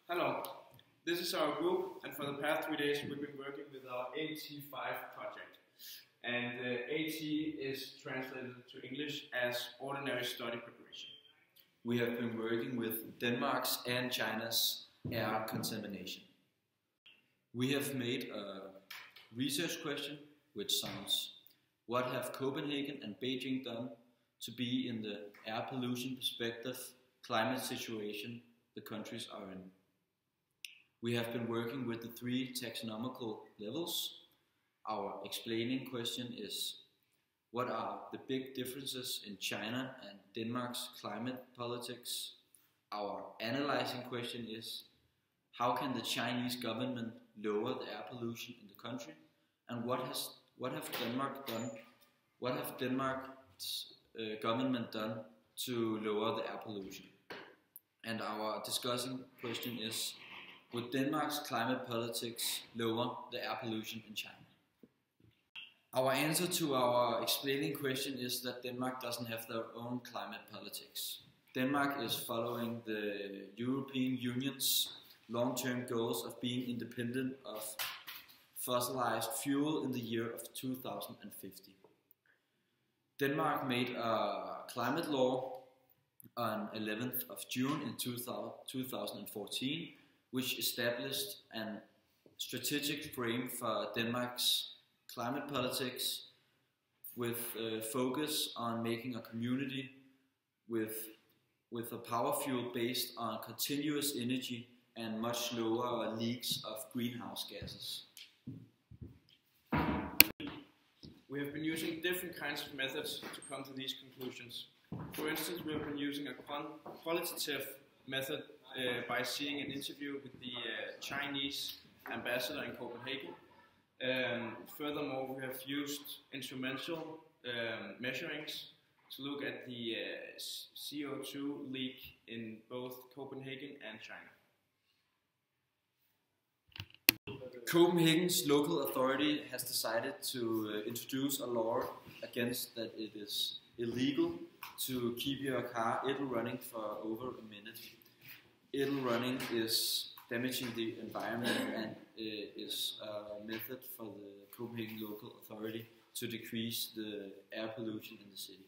Hello, this is our group, and for the past 3 days we've been working with our AT5 project. And AT is translated to English as Ordinary Study Preparation. We have been working with Denmark's and China's air contamination. We have made a research question which sounds: what have Copenhagen and Beijing done to be in the air pollution perspective climate situation the countries are in? We have been working with the 3 taxonomical levels. Our explaining question is: what are the big differences in China and Denmark's climate politics? Our analyzing question is: how can the Chinese government lower the air pollution in the country? And what have Denmark done? What have Denmark's government done to lower the air pollution? And our discussing question is: would Denmark's climate politics lower the air pollution in China? Our answer to our explaining question is that Denmark doesn't have their own climate politics. Denmark is following the European Union's long-term goals of being independent of fossilized fuel in the year of 2050. Denmark made a climate law on 11th of June in 2014, which established a strategic frame for Denmark's climate politics with focus on making a community with a power fuel based on continuous energy and much lower leaks of greenhouse gases. We have been using different kinds of methods to come to these conclusions. For instance, we have been using a qualitative method by seeing an interview with the Chinese ambassador in Copenhagen. Furthermore, we have used instrumental measurings to look at the CO2 leak in both Copenhagen and China. Copenhagen's local authority has decided to introduce a law against that it is illegal to keep your car idle running for over a minute. Idle running is damaging the environment and is a method for the Copenhagen local authority to decrease the air pollution in the city.